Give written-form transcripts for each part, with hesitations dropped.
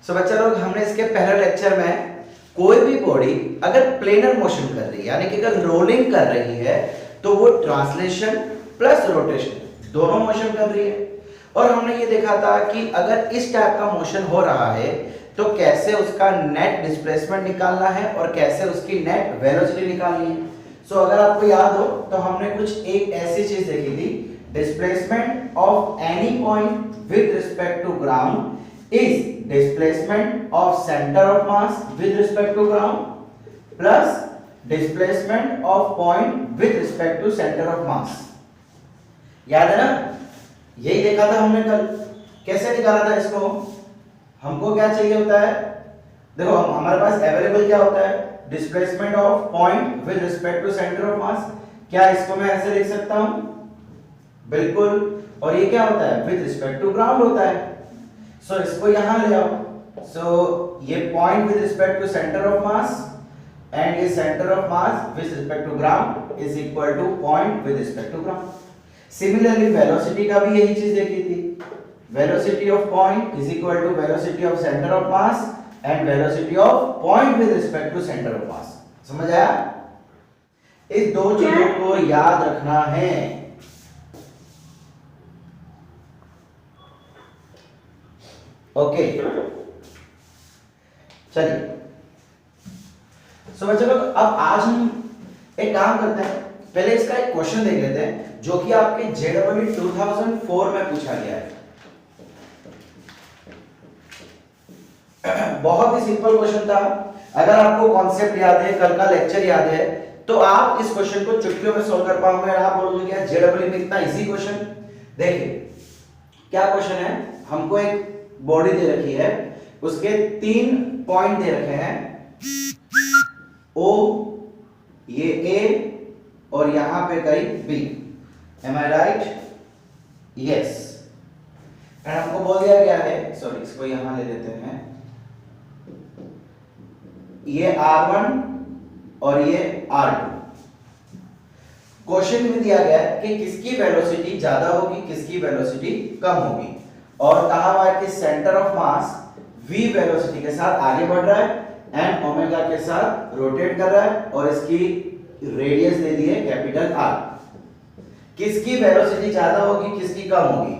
सो बच्चा लोग, हमने इसके पहले लेक्चर में कोई भी बॉडी अगर प्लेनर मोशन कर रही है यानी कि अगर रोलिंग कर रही है तो वो ट्रांसलेशन प्लस रोटेशन दोनों मोशन कर रही है। और हमने ये देखा था कि अगर इस टाइप का मोशन हो रहा है तो कैसे उसका नेट डिस्प्लेसमेंट निकालना है और कैसे उसकी नेट वेलोसिटी निकालनी है। सो अगर आपको याद हो तो हमने कुछ एक ऐसी चीज देखी थी, displacement of any point with respect to ground is displacement of center of mass with respect to ground plus displacement of point with respect to center of mass। याद है ना, यही देखा था हमने कल। कैसे निकाला था इसको? हमको क्या चाहिए होता है, देखो हमारे पास अवेलेबल क्या होता है, displacement of point with respect to centre of mass. क्या इसको मैं ऐसे लिख सकता हूं? बिल्कुल। और ये क्या होता है, विद रिस्पेक्ट टू ग्राउंड होता है। सो इसको यहां ले आओ। सो ये point with respect to centre of mass and ये centre of mass with respect to ground is equal to point with respect to ground. Similarly velocity का भी यही चीज देखी थी, velocity of point is equal to velocity of centre of mass and velocity of point with respect to centre of mass. समझ आया? इस दो चीजों को याद रखना है। ओके चलिए। सो बच्चों लोग, अब आज हम एक काम करते हैं, पहले इसका एक क्वेश्चन देख लेते हैं जो कि आपके जेडब्ल्यू 2004 में पूछा गया है। बहुत ही सिंपल क्वेश्चन था। अगर आपको कॉन्सेप्ट याद है, कल का लेक्चर याद है, तो आप इस क्वेश्चन को चुटकियों में सॉल्व कर पाओगे। आप बोलोगे क्या जेडब्ल्यू में इतना इजी क्वेश्चन? देखिए क्या क्वेश्चन है, हमको एक बॉडी दे रखी है, उसके 3 पॉइंट दे रखे हैं, O, ये A और यहां पे करीब B। Am I right? Yes। And हमको बोल दिया गया है, सॉरी इसको यहां ले लेते हैं, ये R1 और ये R2। क्वेश्चन में दिया गया है कि किसकी वेलोसिटी ज्यादा होगी, किसकी वेलोसिटी कम होगी, और कहा हुआ है कि centre of mass v velocity के साथ आगे बढ़ रहा है एंड ओमेगा के साथ रोटेट कर रहा है और इसकी रेडियस दे दी है कैपिटल R। किसकी वेलोसिटी ज्यादा होगी, किसकी कम होगी?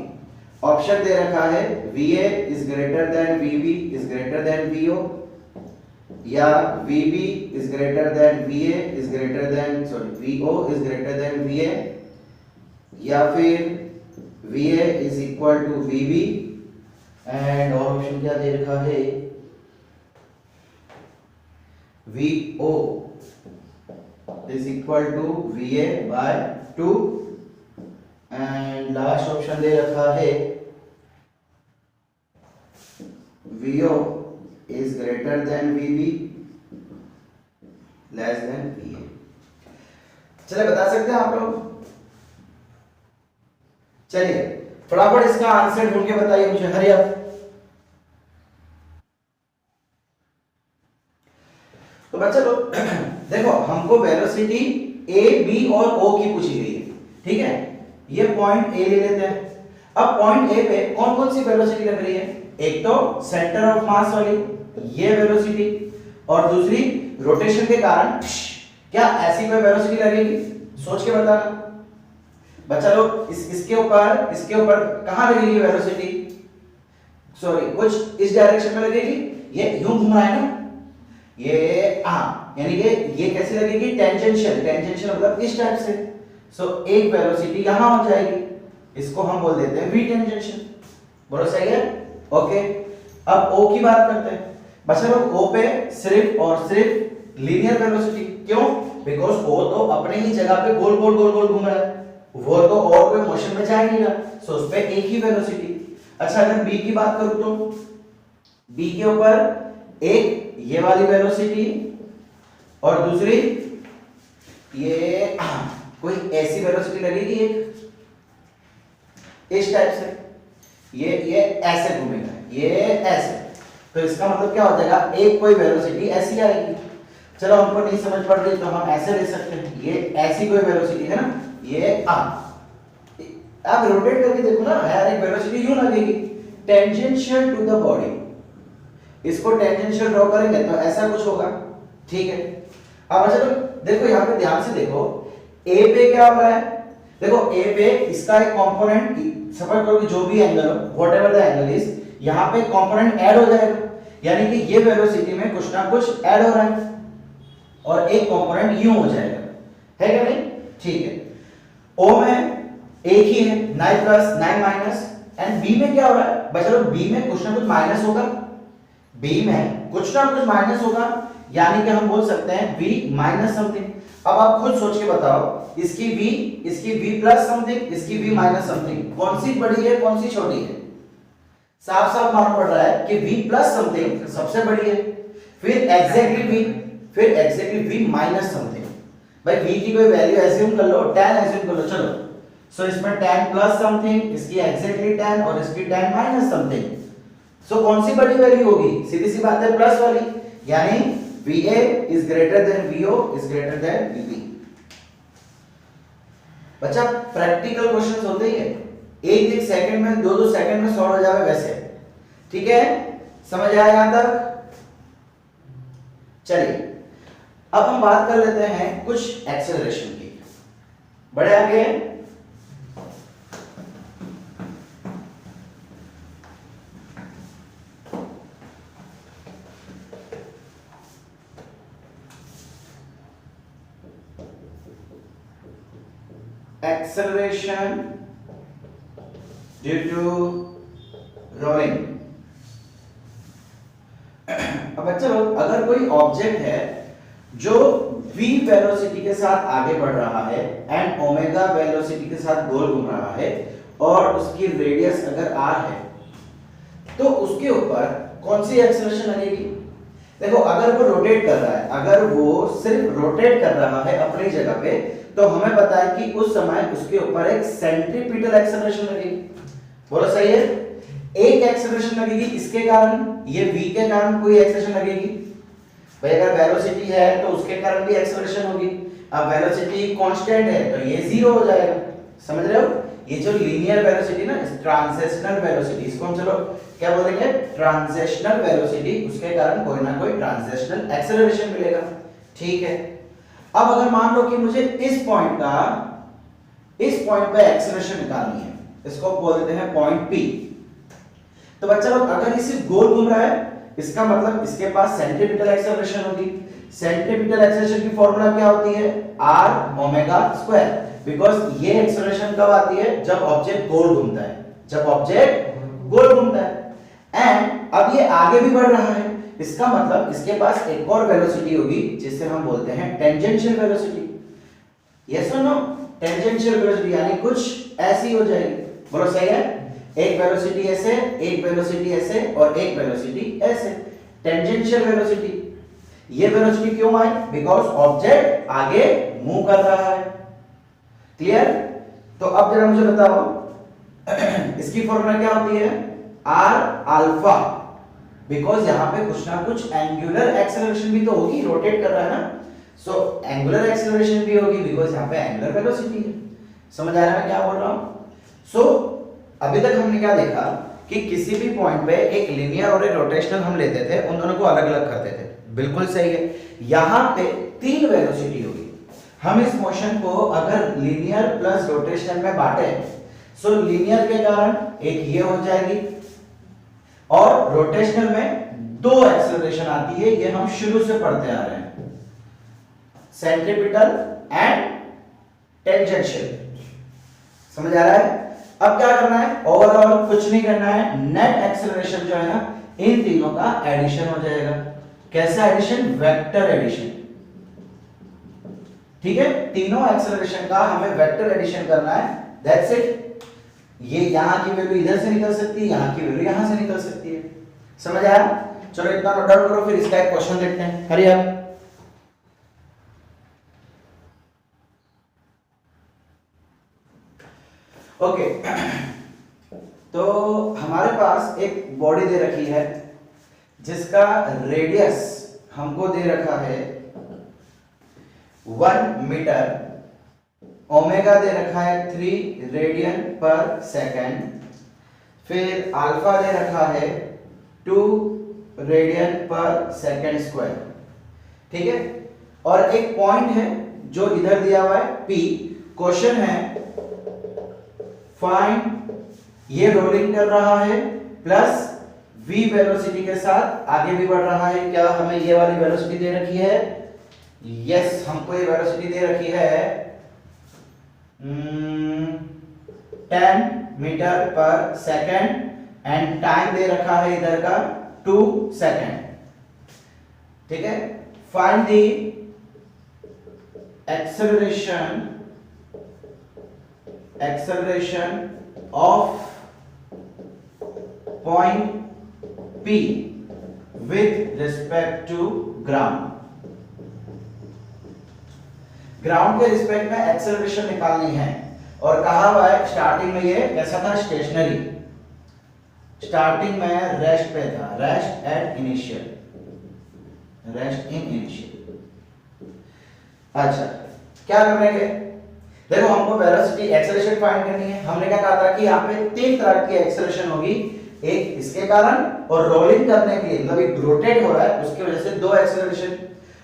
ऑप्शन दे रखा है va is greater than vb is greater than vo, या vb is greater than va is greater than vo is greater than va, या फिर va is equal to vb and और ऑप्शन क्या दे रखा है, vo is equal to va by 2 and last option दे रखा है vo is greater than vb less than va। चलिए बता सकते हैं आप लोग? चलिए फटाफट इसका आंसर ढूंढ के बताइए मुझे, हरी अप। तो बच्चा लोग देखो, हमको वेलोसिटी A, B और O की पूछी गई है, ठीक है? ये पॉइंट A ले लेते हैं। अब पॉइंट A पे कौन कौन सी वेलोसिटी लग रही है? एक तो सेंटर ऑफ मास वाली ये वेलोसिटी, और दूसरी रोटेशन के कारण क्या ऐसी कोई वेलोसिटी लगेगी? सोच के बताना बच्चा लोग। इसके ऊपर कहां लगेगी वेलोसिटी? सॉरी, कुछ इस डायरेक्शन में लगेगी, ये यूं घूम रहा है ना, ये यानी कि ये कैसे लगेगी? टेंजेंशियल मतलब इस टाइप से। सो एक वेलोसिटी यहां हो जाएगी, इसको हम बोल देते हैं v टेंजेंशियल। बोलो सही है? ओके। अब O की बात करते हैं बच्चा लोग। O पे सिर्फ और सिर्फ लीनियर वेलोसिटी। क्यों? बिकॉज O तो अपने ही जगह पे गोल गोल गोल गोल घूम रहा है, वो तो और कोई मोशन में जा ही नहीं रहा, सो उस पे एक ही वेलोसिटी। अच्छा अगर B की बात करूं तो B के ऊपर एक ये वाली वेलोसिटी और दूसरी ये कोई ऐसी वेलोसिटी लगेगी एक इस टाइप से, ये ऐसे घूमेगा, ये ऐसे। तो इसका मतलब क्या हो जाएगा, एक कोई वेलोसिटी ऐसी आएगी। चलो हमको नहीं समझ पड़ रही तो हम ऐसे ले सकते हैं, ये ऐसी कोई वेलोसिटी है ना, ये आप रोटेट करके देखो ना यार, एक वेलोसिटी यूं लगेगी टेंजेंशियल टू द बॉडी, इसको टेंजेंशियल ड्रॉ करेंगे तो ऐसा कुछ होगा, ठीक है। अब अच्छा तो देखो यहाँ पे ध्यान से देखो, ए पे क्या हो रहा है, देखो ए पे इसका एक कंपोनेंट, सपोज करो कि जो भी एंगल हो, व्हाटएवर द एंगल इज, यहाँ पे कंपोनेंट ऐड हो जाएगा, यानी कि ये वेलोसिटी में कुछ ना कुछ ऐड हो रहा है और एक कंपोनेंट यूं हो जाएगा, है क्या नहीं, ठीक है। ओ में एक ही है 9 प्लस 9 माइनस, एंड बी में क्या हो रहा है बच्चों, बी में कुछ ना कुछ माइनस होगा, बी में कुछ ना कुछ माइनस होगा, यानी कि हम बोल सकते हैं v माइनस समथिंग। अब आप खुद सोच के बताओ, इसकी v प्लस समथिंग, इसकी v माइनस समथिंग, कौन सी बड़ी है कौन सी छोटी है? साफ साफ मालूम पड़ रहा है कि v प्लस समथिंग सबसे बड़ी है, फिर एग्जैक्टली v माइनस समथिंग। भाई v की कोई वैल्यू एज्यूम कर लो, tan एज्यूम कर लो, चलो। सो इसमें tan प्लस समथिंग, इसकी एग्जैक्टली tan और इसकी tan माइनस समथिंग। सो कौन सी बड़ी वैल्यू होगी? सीधी सी बात है प्लस वाली, यानी VA is greater than VO is greater than VB। बच्चा प्रैक्टिकल क्वेश्चंस होते ही है, एक सेकंड में दो सेकंड में सॉल्व हो जावे वैसे, ठीक है, समझ आया यहां तक? चलिए अब हम बात कर लेते हैं कुछ एक्सेलरेशन की, बड़े आगे। acceleration due to rolling। अब बच्चों अगर कोई ऑब्जेक्ट है जो v वेलोसिटी के साथ आगे बढ़ रहा है एंड ओमेगा वेलोसिटी के साथ गोल घूम रहा है और उसकी रेडियस अगर r है, तो उसके ऊपर कौन सी एक्सेलरेशन लगेगी? देखो अगर वो रोटेट कर रहा है, अगर वो सिर्फ रोटेट कर रहा है अपनी जगह पे, तो हमें पता है कि उस समय उसके ऊपर एक सेंट्रीपिटल एक्सेलरेशन लगेगी। बोलो सही है? एक एक्सेलरेशन लगेगी इसके कारण, ये v के कारण कोई एक्सेलरेशन लगेगी। भाई अगर वेलोसिटी है तो उसके कारण भी एक्सेलरेशन होगी। अब वेलोसिटी कांस्टेंट है तो ये जीरो हो जाएगा, समझ रहे हो? ये जो लीनियर वेलोसिटी ना, ट्रांजिशनल वेलोसिटी, इसको हम चलो क्या बोलेंगे, ट्रांजिशनल वेलोसिटी, उसके कारण कोई ना कोई ट्रांजिशनल एक्सेलरेशन मिलेगा, ठीक है। अब अगर मान लो कि मुझे इस पॉइंट पे एक्सेलरेशन निकालनी है, इसको बोल देते हैं पॉइंट P। तो बच्चा लोग अगर इसे गोल घूम रहा है, इसका मतलब इसके पास सेंट्रीपिटल एक्सेलरेशन होगी। सेंट्रीपिटल एक्सेलरेशन की फॉर्मूला क्या होती है? r ओमेगा स्क्वायर, बिकॉज़ ये एक्सेलरेशन कब आती है? जब ऑब्जेक्ट गोल घूमता है, जब ऑब्जेक्ट गोल घूमता है। एंड अब ये आगे भी बढ़ रहा है, इसका मतलब इसके पास एक और वेलोसिटी होगी जिसे हम बोलते हैं टेंजेंशियल वेलोसिटी। यस और नो? टेंजेंशियल वेलोसिटी यानी कुछ ऐसी हो जाएगी। बोलो सही है? एक वेलोसिटी ऐसे, एक वेलोसिटी ऐसे और एक वेलोसिटी ऐसे, टेंजेंशियल वेलोसिटी। ये वेलोसिटी क्यों आई? बिकॉज़ ऑब्जेक्ट आगे मूव कर रहा है। क्लियर? तो अब जरा मुझे बताओ इसकी फॉर्मूला क्या होती है? r अल्फा, बिकॉज यहां पे कुछ ना कुछ एंगुलर एक्सेलरेशन भी तो होगी, रोटेट कर रहा है ना, सो एंगुलर एक्सेलरेशन भी होगी बिकॉज यहां पे एंगुलर वेलोसिटी है। समझ आ रहा है मैं क्या बोल रहा हूं? सो अभी तक हमने क्या देखा कि किसी भी पॉइंट पे एक लीनियर और एक रोटेशनल हम लेते थे, उन दोनों को अलग अलग करते थे, बिल्कुल सही है। यहां पे तीन वेलोसिटी होगी, हम इस मोशन को अगर लीनियर प्लस रोटेशनल में बांटे, सो लीनियर के कारण एक ये हो जाएगी और रोटेशनल में दो एक्सेलरेशन आती है, ये हम शुरू से पढ़ते आ रहे हैं, सेंट्रीपिटल एंड टेंजेंशियल। समझ आ रहा है? अब क्या करना है? ओवरऑल कुछ नहीं करना है, नेट एक्सेलरेशन जो है ना, इन तीनों का एडिशन हो जाएगा। कैसा एडिशन? वेक्टर एडिशन, ठीक है। तीनों एक्सेलरेशन का हमें वेक्टर एडिशन करना है, दैट्स इट। ये यहां की वैल्यू इधर से निकल सकती है, यहां की वैल्यू यहां से निकल सकती है। समझ आया? चलो इतना नोट डाउन करो, फिर इसका एक क्वेश्चन देखते हैं। हरी आप ओके। तो हमारे पास एक बॉडी दे रखी है जिसका रेडियस हमको दे रखा है 1 मीटर, ओमेगा दे रखा है 3 रेडियन पर सेकेंड, फिर अल्फा दे रखा है 2 रेडियन पर सेकंड स्क्वायर, ठीक है। और एक पॉइंट है जो इधर दिया हुआ है P। क्वेश्चन है फाइंड, ये रोलिंग कर रहा है प्लस v वेलोसिटी के साथ आगे भी बढ़ रहा है। क्या हमें ये वाली वेलोसिटी दे रखी है? यस, हमको ये वेलोसिटी दे रखी है 10 metre per second and time दे रखा है इधर का 2 सेकंड, ठीक है। Find the acceleration of point P with respect to ground। Ground के रिस्पेक्ट में एक्सेलरेशन निकालनी है और कहा हुआ है स्टार्टिंग में ये कैसा था? स्टेशनरी। स्टार्टिंग में रेस्ट पे था, rest at initial, rest in initial. अच्छा, क्या करेंगे? देखो हमको वेलोसिटी एक्सेलरेशन फाइंड करनी है। हमने क्या कहा था कि यहाँ पे 3 तरह की एक्सेलरेशन होगी, एक इसके कारण और रोलिंग करने के लिए, मतलब एक रोटेट हो रहा है उसकी वजह से 2 एक्सेलरेशन।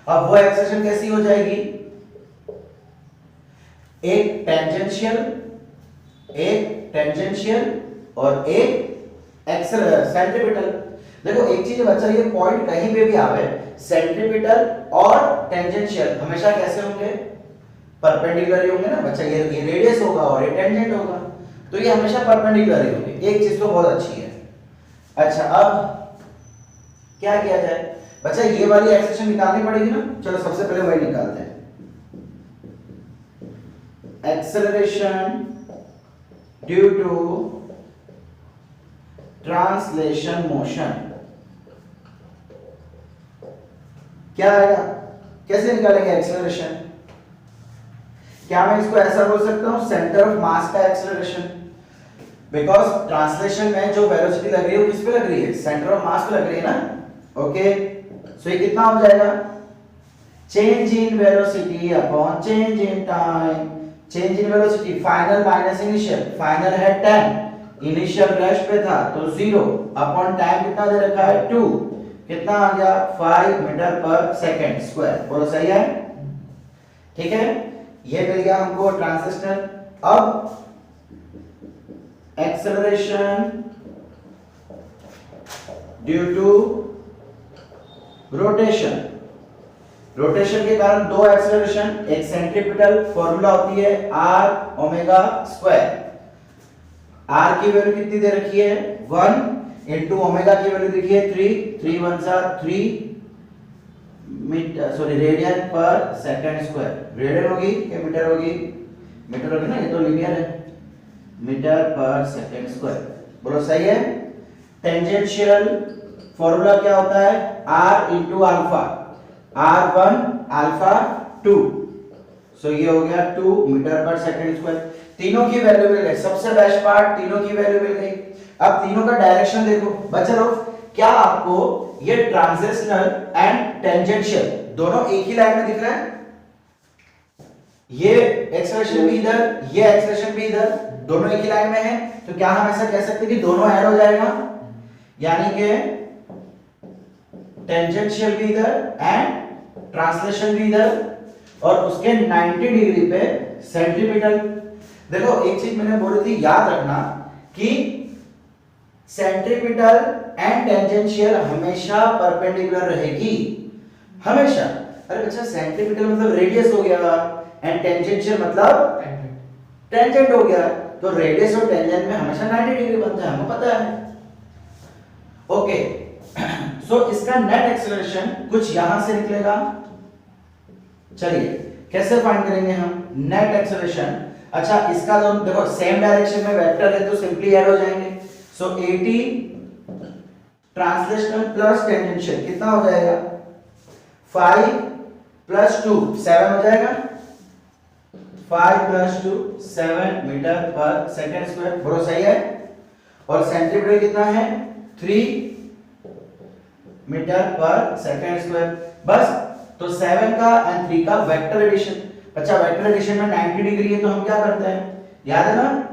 अब वो एक्सेलरेशन कैसी हो जाएगी? एक टेंजेंशियल और एक सेंट्रीपिटल। देखो एक चीज बच्चा, ये पॉइंट कहीं पे भी आवे, सेंट्रीपिटल और टेंजेंशियल हमेशा कैसे होंगे? परपेंडिकुलर ही होंगे ना बच्चा। ये रेडियस होगा और ये टेंजेंट होगा, तो ये हमेशा परपेंडिकुलर ही होंगे। एक चीज तो बहुत अच्छी है। अच्छा, अब क्या किया जाए बच्चा? ये वाली एक्सेलरेशन निकालनी पड़ेगी ना। चलो सबसे पहले वही निकालते हैं। Acceleration due to translation motion क्या आएगा? कैसे निकालेंगे एक्सेलरेशन? क्या मैं इसको ऐसा बोल सकता हूं, सेंटर ऑफ मास का एक्सेलरेशन? बिकॉज ट्रांसलेशन में जो वेलोसिटी लग रही है वो किस पे लग रही है? सेंटर ऑफ मास पे लग रही है ना। ओके, सो ये कितना हो जाएगा? Change in velocity upon change in time. Change in velocity final minus initial, final है 10, इनिशियल रेस्ट पे था तो 0 अपॉन टाइम कितना दे रखा है? 2, कितना आ गया? 5 मीटर पर सेकंड स्क्वायर। बोलो सही है? ठीक है, ये मिल गया हमको ट्रांजिशन। अब acceleration due to rotation. Rotation के कारण 2 एक्सेलरेशन, एक सेंट्रीपिटल, फॉर्मूला होती है r ओमेगा स्क्वायर। r की वैल्यू कितनी दे रखी है? 1 इनटू ओमेगा की वैल्यू देखिए 3 1 3 रेडियन पर सेकंड स्क्वायर। रेडियन होगी कि मीटर होगी? मीटर होगी ना, ये तो लीनियर है। Metre per second square. बोलो सही है? टेंजेंशियल फॉर्मूला क्या होता है? r into alpha, r1 alpha 2, सो ये हो गया 2 मीटर पर सेकंड स्क्वायर। तीनों की वैल्यू मिल गई। सबसे बेस्ट पार्ट, तीनों की वैल्यू मिल गई। अब तीनों का डायरेक्शन देखो बच्चा लोग, क्या आपको ये ट्रांजिशनल एंड टेंजेंशियल दोनों एक ही लाइन में दिख रहा है? ये एक्सेलरेशन भी इधर, ये एक्सेलरेशन भी इधर, दोनों एक ही लाइन में है, तो क्या हम ऐसा कह सकते हैं कि दोनों ऐड हो जाएगा? यानी कि टेंजेंशियल भी इधर एंड ट्रांसलेशन भी इधर, और उसके 90 डिग्री पे सेंट्रीपिटल। देखो एक चीज मैंने बोली थी, याद रखना कि सेंट्रीपिटल एंड टेंजेंशियल हमेशा परपेंडिकुलर रहेगी, हमेशा। अरे बच्चा सेंट्रीपिटल मतलब रेडियस हो गया एंड टेंजेंशियल मतलब टेंजेंट हो गया, तो रेडियस और टेंजेंट में हमेशा 90 डिग्री बनता है, हमें पता है। ओके, सो इसका नेट एक्सेलरेशन कुछ यहां से निकलेगा। चलिए कैसे फाइंड करेंगे हम नेट एक्सेलरेशन? अच्छा, इसका जो देखो सेम डायरेक्शन में वेक्टर है तो सिंपली ऐड हो जाएंगे। सो 80 ट्रांसलेशनल प्लस टेंजेंशियल कितना हो जाएगा? 5 प्लस 2 7 हो जाएगा। 5 plus 2 7 metre per second square. बोलो सही है? और सेंटीमीटर कितना है? 3 मीटर पर सेकंड स्क्वायर। बस, तो 7 का एंड 3 का वेक्टर एडिशन। अच्छा, वेक्टर एडिशन में 90 डिग्री है तो हम क्या करते हैं? याद है ना?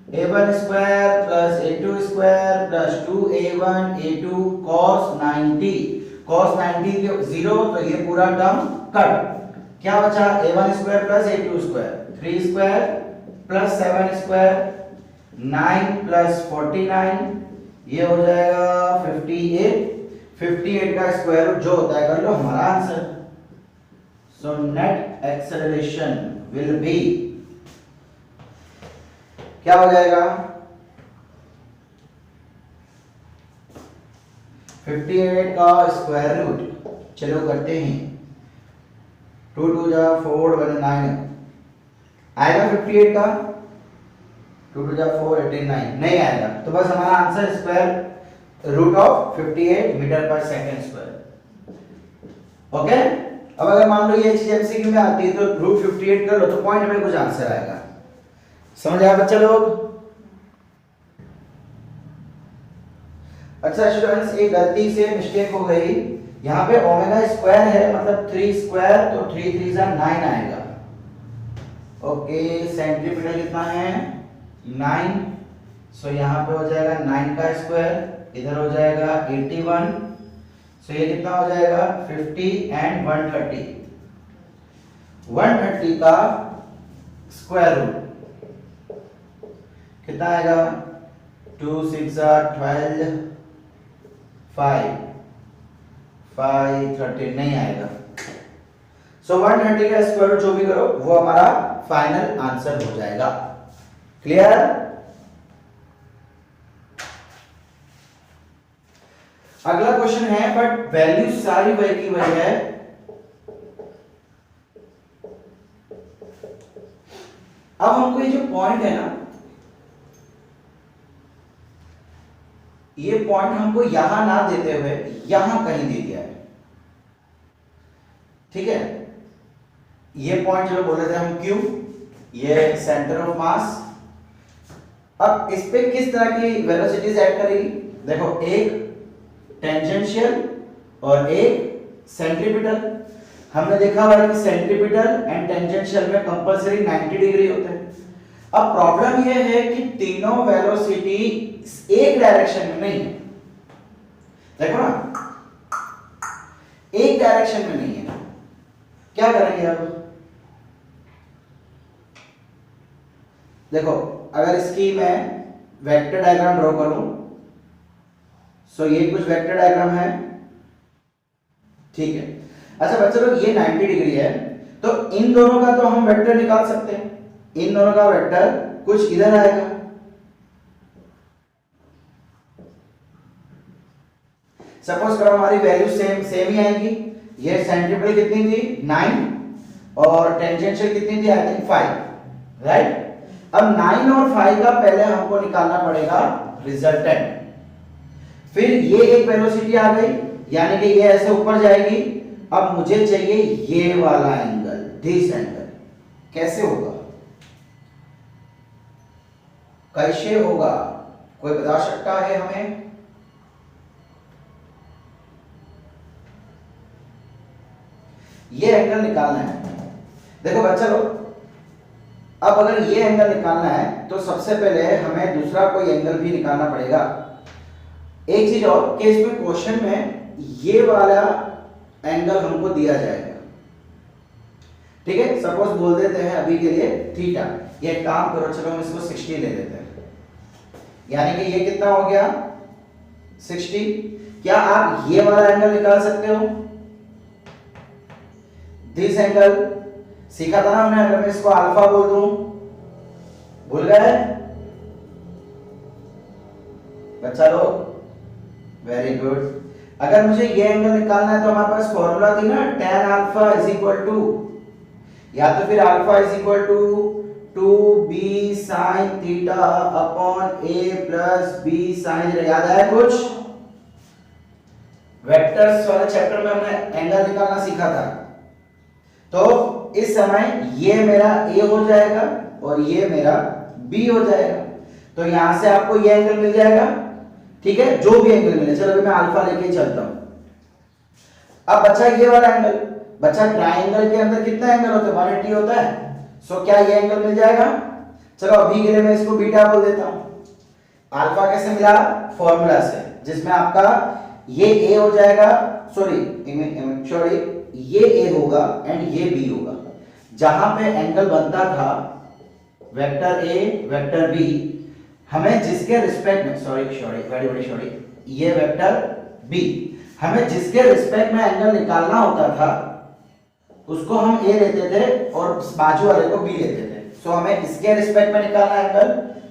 a1 square plus a2 square plus 2a1 a2 cos 90 के 0, तो ये पूरा टर्म कट। क्या बचा? a1 square plus a2 square, 3 square plus 7 square, 9 plus 49, ये हो जाएगा 58। 58 का स्क्वायर रूट जो होता है कर लो, हमारा answer. So net acceleration will be, क्या हो जाएगा? 58 का स्क्वायर रूट, चलो करते हैं, 2 2 जा 4 1 9 आएगा 58 का, 2 2 जा 4 89 नहीं आएगा, तो बस हमारा answer square root of 58 metre per second square. Okay, अब अगर मान लो ये चीज एमसीक्यू में आती है तो रूट 58 कर लो तो पॉइंट में कुछ आंसर आएगा। समझ आया बच्चा लोग? अच्छा स्टूडेंट्स, एक गलती से मिस्टेक हो गई, यहाँ पे ओमेगा स्क्वायर है, मतलब 3 स्क्वायर, तो 3 3 जा 9 आएगा। ओके, सेंटीमीटर कितना है? 9, सो यहाँ पे हो जाएगा 9 का स्क्वायर, इधर हो जाएगा 81, सो ये कितना हो जाएगा? 50 एंड 130, 130 का स्क्वायर रूट कितना आएगा? 2 6 जा 12, 5 5 13 नहीं आएगा। सो 130 का स्क्वायर रूट जो भी करो वो हमारा फाइनल आंसर हो जाएगा। क्लियर? अगला क्वेश्चन है, बट वैल्यू सारी वही की वही है। अब हमको ये जो पॉइंट है ना, ये पॉइंट हमको यहां ना देते हुए यहां कहीं दे दिया है, ठीक है? ये पॉइंट जो बोल रहे थे हम Q, ये सेंटर ऑफ मास। अब इस पे किस तरह की वेलोसिटीज ऐड करेगी? देखो, एक टेंजेंशियल और एक सेंट्रीपिटल। हमने देखा हुआ है कि सेंट्रीपिटल एंड टेंजेंशियल में कंपलसरी 90 डिग्री होते हैं। अब प्रॉब्लम यह है कि तीनों वेलोसिटी एक डायरेक्शन में नहीं है। देखो ना, एक डायरेक्शन में नहीं है। क्या करेंगे अब? देखो, अगर इसकी मैं वेक्टर डायग्राम ड्रॉ करूं, सो ये कुछ वेक्टर डायग्राम है, ठीक है? अच्छा बच्चों लोग, ये 90 डिग्री है, तो इन दोनों का तो हम वेक्टर निकाल सकते हैं। इन दोनों का वेक्टर कुछ इधर आएगा, सपोज करो हमारी वैल्यू सेम ही आएगी। ये सेंट्रीपिटल कितनी थी? 9, और टेंजेंशियल कितनी थी? I think 5, right? अब 9 और 5 का पहले हमको निकालना पड़ेगा रिजल्टेंट। फिर ये एक वेलोसिटी आ गई, यानी कि ये ऐसे ऊपर जाएगी। अब मुझे चाहिए ये वाला एंगल, दिस एंगल। कैसे होगा? कैसे होगा? कोई बता सकता है हमें? ये एंगल निकालना है। देखो बच्चा लोग, अब अगर ये एंगल निकालना है तो सबसे पहले हमें दूसरा कोई एंगल भी निकालना पड़ेगा। एक चीज और कि इसमें क्वेश्चन में ये वाला एंगल हमको दिया जाएगा, ठीक है? सपोज बोल देते हैं अभी के लिए थीटा। ये काम करो, चलो हम इसको 60 ले लेते हैं, यानी कि ये कितना हो गया? 60। क्या आप ये वाला एंगल निकाल सकते हो? दिस एंगल सीखा था ना हमने। अगर मैं इसको अल्फा बोल दूं, भूल गए बच्चा लोग? Very good. अगर मुझे ये एंगल निकालना है तो हमारे पास फॉर्मूला थी ना, tan alpha is equal to, या तो फिर alpha is equal to 2b sin theta upon a plus b sin। याद आया कुछ? वेक्टर्स वाले चैप्टर में हमने एंगल निकालना सीखा था। तो इस समय ये मेरा a हो जाएगा और ये मेरा b हो जाएगा, तो यहां से आपको ये एंगल मिल जाएगा, ठीक है? जो भी एंगल मिले। चलो अभी मैं अल्फा लेके चलता हूं। अब बचा ये वाला एंगल। बचा ट्रायंगल के अंदर कितना एंगल होता है? 180 होता है। सो क्या ये एंगल मिल जाएगा? चलो अभी के लिए मैं इसको बीटा बोल देता हूं। अल्फा कैसे मिला? फॉर्मूला से, जिसमें आपका ये ए हो जाएगा, सॉरी ये ए होगा एंड ये बी होगा। जहां पे एंगल बनता था वेक्टर ए वेक्टर बी, हमें जिसके रिस्पेक्ट में सॉरी ये वेक्टर बी, हमें जिसके रिस्पेक्ट में एंगल निकालना होता था उसको हम ए लेते थे और बाजू वाले को बी लेते थे। सो हमें इसके रिस्पेक्ट में निकालना एंगल,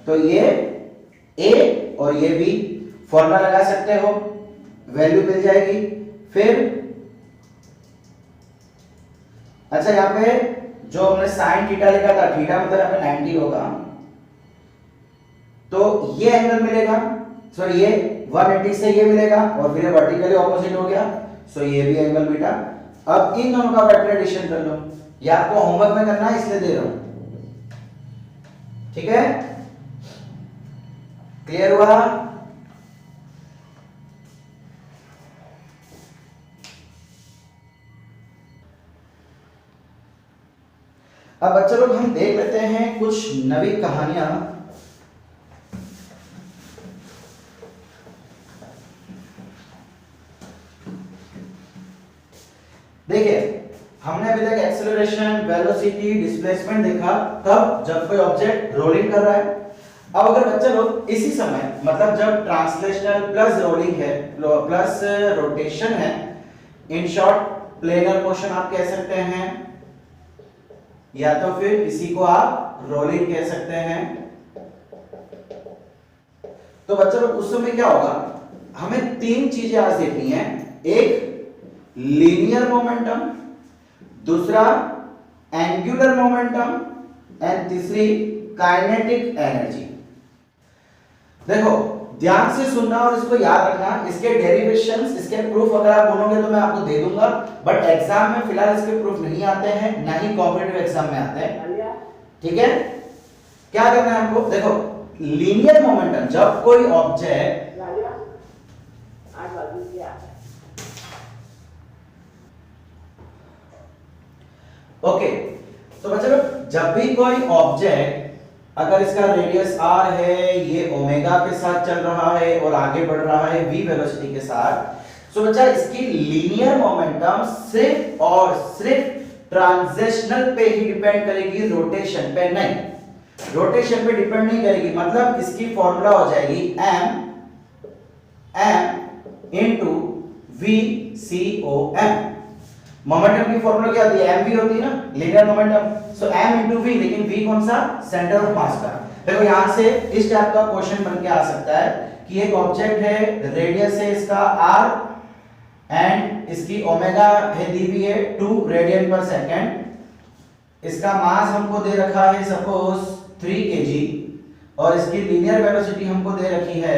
तो ये ए और ये बी, फॉर्मूला लगा सकते हो, वैल्यू मिल जाएगी। फिर अच्छा यहाँ पे जो हमने साइन थीटा लिखा था, थीटा मतलब यहाँ पे 90 होगा, तो ये एंगल मिलेगा, सॉरी ये 180 से ये मिलेगा और फिर वर्टिकली ऑपोजिट हो गया, सो ये भी एंगल बीटा। अब इन दोनों का वेक्टर एडिशन कर लो, ये आपको होमवर्क में करना है इसलिए दे रहा हूं, ठीक है? क्लियर हुआ? अब बच्चे लोग हम देख लेते हैं कुछ नवी कहानियां। देखिए हमने अभी तक एक्सेलरेशन, वेलोसिटी, डिस्प्लेसमेंट देखा तब जब कोई ऑब्जेक्ट रोलिंग कर रहा है। अब अगर बच्चे लोग इसी समय मतलब जब ट्रांसलेशनल प्लस रोलिंग है प्लस रोटेशन है, इन शॉर्ट प्लेनर मोशन आप कह सकते हैं, या तो फिर इसी को आप रोलिंग कह सकते हैं। तो बच्चों लोग उस समय क्या होगा, हमें तीन चीजें आज देखनी है। एक लीनियर मोमेंटम, दूसरा एंगुलर मोमेंटम एंड तीसरी काइनेटिक एनर्जी। देखो ध्यान से सुनना और इसको याद रखना। इसके डेरिवेशंस, इसके प्रूफ अगर आप बोलोगे तो मैं आपको दे दूंगा, बट एग्जाम में फिलहाल इसके प्रूफ नहीं आते हैं, ना ही कॉम्पिटिटिव एग्जाम में आते हैं, ठीक है? क्या करना है हमको? देखो लीनियर मोमेंटम, जब कोई ऑब्जेक्ट ओके, तो बच्चों जब भी कोई ऑब्जेक्ट, अगर इसका रेडियस r है, ये ओमेगा के साथ चल रहा है और आगे बढ़ रहा है v वेलोसिटी के साथ, सो बच्चा इसकी लीनियर मोमेंटम सिर्फ और सिर्फ ट्रांजिशनल पे ही डिपेंड करेगी, रोटेशन पे नहीं। रोटेशन पे डिपेंड नहीं करेगी, मतलब इसकी फॉर्मूला हो जाएगी m into v/c/m। मोमेंटम की फॉर्मूला क्या होती है? mv होती है ना, लीनियर मोमेंटम। सो m into v, लेकिन v कौन सा? सेंटर ऑफ मास का। देखो यहां से इस टाइप का क्वेश्चन बन के आ सकता है कि एक ऑब्जेक्ट है, रेडियस है इसका r एंड इसकी ओमेगा है दी हुई है 2 रेडियन पर सेकंड, इसका मास हमको दे रखा है सपोज 3 kg और इसकी लीनियर वेलोसिटी हमको दे रखी है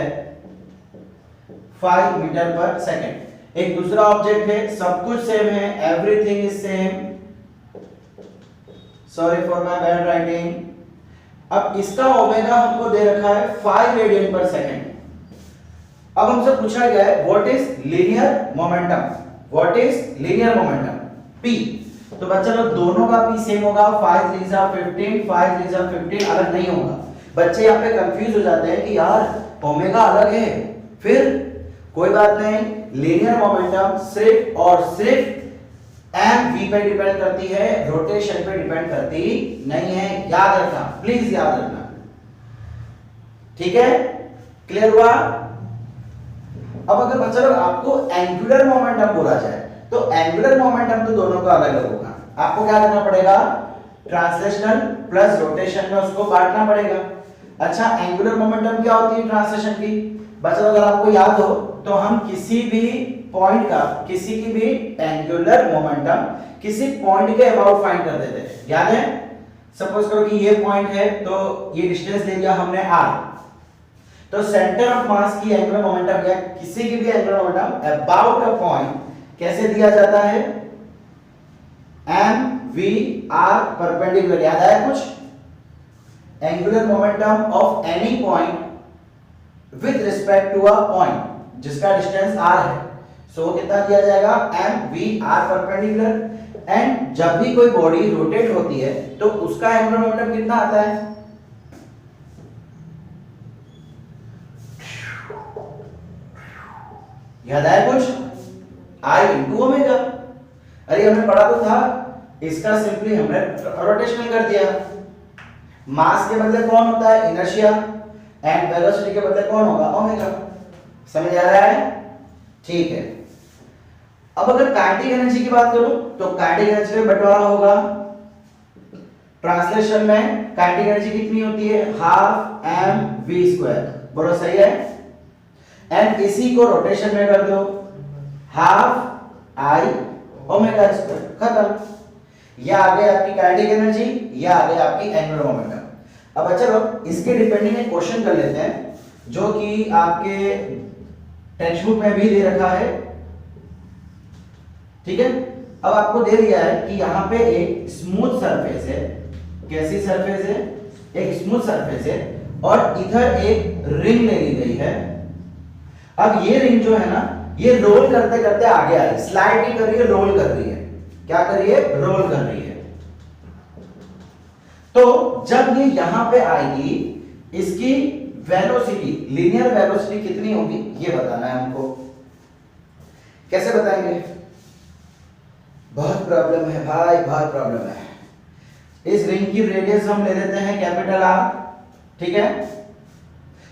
5 मीटर पर सेकंड। एक दूसरा ऑब्जेक्ट है, सब कुछ सेम है, everything is same, sorry for my bad writing. अब इसका ओमेगा हमको दे रखा है 5 रेडियन पर सेकंड। अब हमसे पूछा गया है what is linear momentum, what is linear momentum p। तो बच्चा लोग दोनों का p सेम होगा, 5 3 15, 5 3 15 अलग नहीं होगा। बच्चे यहाँ पे कंफ्यूज हो जाते हैं कि यार ओमेगा अलग है, फिर कोई बात नहीं, लीनियर मोमेंटम सिर्फ और सिर्फ m v पे डिपेंड करती है, रोटेशन पे डिपेंड करती नहीं है। याद रखना, प्लीज याद रखना, ठीक है? क्लियर हुआ? अब अगर बच्चा लोग आपको एंगुलर मोमेंटम बोला जाए तो एंगुलर मोमेंटम तो दोनों का अलग अलग होगा। आपको क्या करना पड़ेगा? ट्रांसलेशनल प्लस रोटेशन में उसको बांटना पड़ेगा। अच्छा एंगुलर मोमेंटम क्या होती है ट्रांसलेशन की? बच्चा अगर आपको याद हो तो हम किसी भी पॉइंट का, किसी की भी एंगुलर मोमेंटम किसी पॉइंट के अबाउट फाइंड कर देते हैं, याद है? सपोज करो कि ये पॉइंट है तो ये डिस्टेंस दे दिया हमने r, तो सेंटर ऑफ मास की एंगुलर मोमेंटम या किसी की भी angular momentum about a point कैसे दिया जाता है? m v r perpendicular. याद आया कुछ? Angular momentum of any point with respect to a point जिसका डिस्टेंस r है, सो कितना दिया जाएगा? m v r perpendicular. And जब भी कोई बॉडी रोटेट होती है तो उसका एंगुलर मोमेंटम कितना आता है? याद आया कुछ? आई इंटू ओमेगा। अरे हमने पढ़ा तो था, इसका सिंपली हमने रोटेशनल कर दिया। मास के बदले कौन होता है? इनर्शिया, एंड वेलोसिटी के बदले कौन होगा? ओमेगा। समझ आ रहा है? ठीक है। अब अगर काइनेटिक एनर्जी की बात करूं तो काइनेटिक एनर्जी में बंटवारा होगा। ट्रांसलेशन में काइनेटिक एनर्जी कितनी होती है? Half M V square. बोलो सही है? एंड इसी को रोटेशन में कर दो, हाफ आई ओमेगा स्क्वायर। खत्म। यह आ गई आपकी काइनेटिक एनर्जी, यह आ गई आपकी एंगुलर मोमेंटम। अब चलो इसके डिपेंडिंग एक क्वेश्चन कर लेते हैं जो कि आपके टेक्स्ट बुक में भी दे रखा है। ठीक है, अब आपको दे दिया है कि यहाँ पे एक स्मूथ सरफेस है। कैसी सरफेस है? एक स्मूथ सरफेस है और इधर एक रिंग ले ली गई है। अब ये रिंग जो है ना, ये रोल करते करते आगे आ रही है, स्लाइड नहीं कर रही है, रोल कर रही है। क्या कर रही है? रोल कर रही है। तो जब ये यहां पे आएगी, इसकी वेलोसिटी, लीनियर वेलोसिटी कितनी होगी ये बताना है हमको। कैसे बताएंगे? बहुत प्रॉब्लम है भाई, बहुत प्रॉब्लम है। इस रिंग की रेडियस हम ले लेते हैं कैपिटल आर। ठीक है,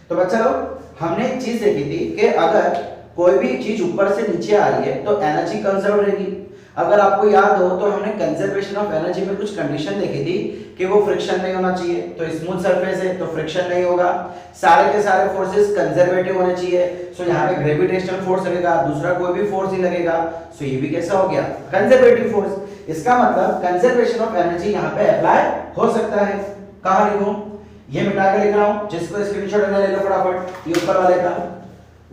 तो बच्चा लोग हमने एक चीज देखी थी कि अगर कोई भी चीज ऊपर से नीचे आ रही है तो एनर्जी कंजर्व रहेगी। अगर आपको याद हो तो हमने कंजर्वेशन ऑफ एनर्जी में कुछ कंडीशन देखी थी कि वो फ्रिक्शन नहीं होना चाहिए, तो स्मूथ सरफेस है तो फ्रिक्शन नहीं होगा, सारे के सारे फोर्सेस कंजर्वेटिव होने चाहिए। सो यहाँ पे ग्रेविटेशनल फोर्स लगेगा, दूसरा कोई भी फोर्स नहीं लगेगा। सो ये भी कैसा हो गया? Conservative force. इसका मतलब कंजर्वेशन ऑफ एनर्जी यहाँ पे अप्लाई हो सकता है। कहाँ लिखूं? ये मिटा के लिख रहा हूं, जिसको स्क्रीनशॉट लेना ले लो फटाफट। ये ऊपर वाले का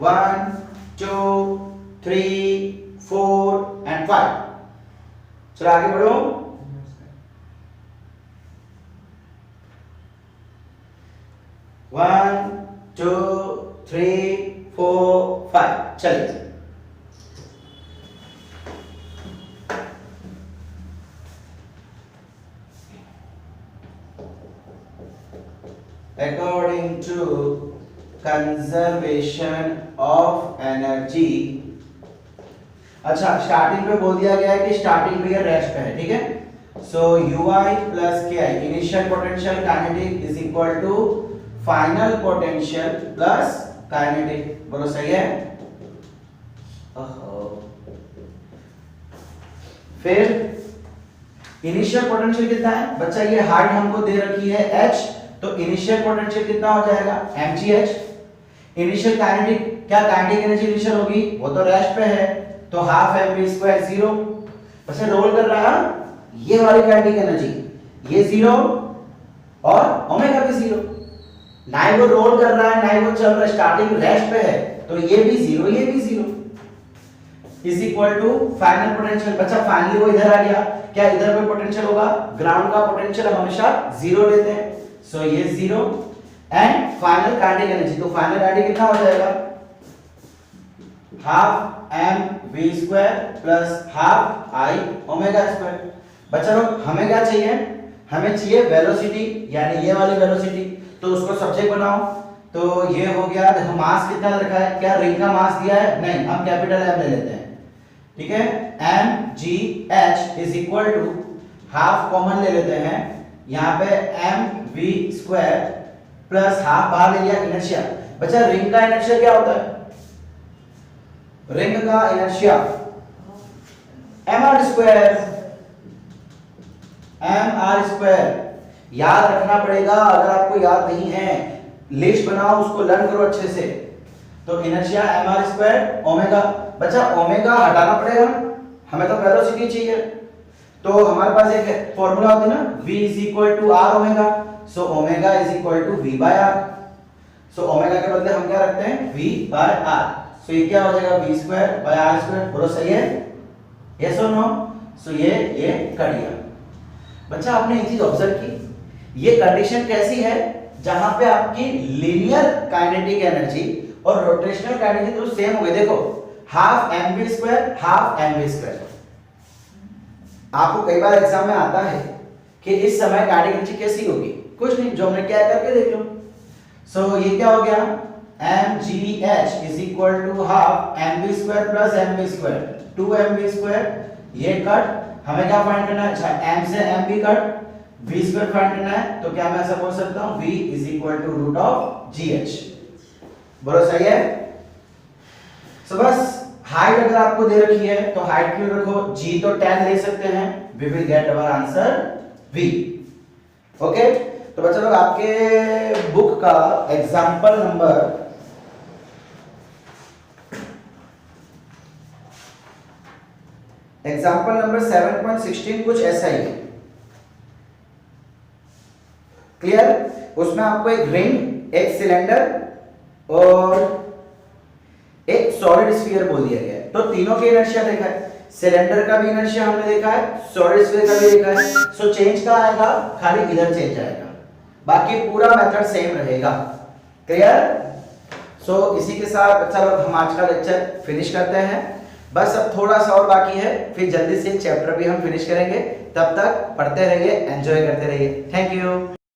1 2 3 4 एंड 5। चलो आगे बढ़ो। One two three four five. चलिए according to conservation of energy। अच्छा, स्टार्टिंग पे बोल दिया गया है कि स्टार्टिंग पे ये रेस्ट पे है। ठीक है, सो ui plus K I initial potential kinetic is equal to final potential plus kinetic. बोलो सही है? फिर इनिशियल पोटेंशियल कितना है बच्चा? ये हाइट हमको दे रखी है h, तो इनिशियल पोटेंशियल कितना हो जाएगा? mgh। इनिशियल काइनेटिक, क्या काइनेटिक एनर्जी इनिशियल होगी? वो तो रेस्ट पे है, तो हाफ mv स्क्वायर 0। बच्चा रोल कर रहा है, ये वाली काइनेटिक एनर्जी ये 0 और ओमेगा भी 0। ना ही वो रोल कर रहा है ना ही वो चल रहा है, स्टार्टिंग रेस्ट पे है, तो ये भी 0 ये भी 0 is equal to final potential. बच्चा फाइनली वो इधर आ गया, क्या इधर पे पोटेंशियल होगा? ग्राउंड का पोटेंशियल हमेशा 0 लेते हैं, सो ये 0 एंड फाइनल काइनेटिक एनर्जी। तो फाइनल काइनेटिक कितना हो जाएगा? Half M V square plus half I omega square. बच्चा लोग हमें क्या चाहिए? हमें चाहिए वेलोसिटी, यानी ये वाली वेलोसिटी। तो उसको सब्जेक्ट बनाओ। तो ये हो गया। देखो मास कितना रखा है? क्या रिंग का मास दिया है? नहीं, हम कैपिटल एम ले लेते हैं। ठीक है, M G H is equal to half common ले लेते हैं, यहाँ पे M V square plus half बाहर ले लिया इनर्शिया। बच्चा रिंग का इनर्शिया क्या होता है? रिंग का inertia M R square. M R square याद रखना पड़ेगा, अगर आपको याद नहीं है लिस्ट बनाओ, उसको लर्न करो अच्छे से। तो inertia M R square omega. बच्चा ओमेगा हटाना पड़ेगा, हमें तो वेलोसिटी चाहिए, तो हमारे पास एक फॉर्मूला होता है ना, v is equal to R omega. So omega is equal to v by R. So omega के बदले हम क्या रखते हैं? v by R. सो ये क्या हो जाएगा? v square by r square. बोलो सही है? यस और नो? सो ये कर दिया। बच्चा आपने एक चीज ऑब्जर्व की, ये कंडीशन कैसी है? जहां पे आपकी लीनियर काइनेटिक एनर्जी और रोटेशनल काइनेटिक तो सेम हो गए। देखो half mv square half mv square. आपको कई बार एग्जाम में आता है कि इस समय काइनेटिक एनर्जी कैसी होगी? कुछ नहीं, जो हमने क्या करके देख लो। सो ये क्या हो गया? mgh is equal to half mv square plus mv square 2mv square. ये कट हमें क्या फाइंड करना है? अच्छा m से mv cut v square find करना है, तो क्या मैं ऐसा बोल सकता हूं v is equal to root of gh। बोलो सही है? सो बस हाइट अगर आपको दे रखी है तो हाइट क्यों रखो, g तो 10 ले सकते हैं, we will get our answer v। Okay, तो बच्चों लोग आपके बुक का एग्जांपल नंबर 7.16 कुछ ऐसा ही है। क्लियर? उसमें आपको एक रिंग, एक सिलेंडर और एक सॉलिड स्फीयर बोल दिया गया है। तो तीनों के इनर्शिया देखा है, सिलेंडर का भी इनर्शिया हमने देखा है, सॉलिड स्फीयर का भी देखा है। सो चेंज का आएगा, खाली इधर चेंज आएगा, बाकी पूरा मेथड सेम रहेगा। क्लियर? सो इसी के साथ चलो हम आज का लेक्चर फिनिश करते हैं। बस अब थोड़ा सा और बाकी है, फिर जल्दी से चैप्टर भी हम फिनिश करेंगे। तब तक पढ़ते रहिए, एंजॉय करते रहिए। Thank you.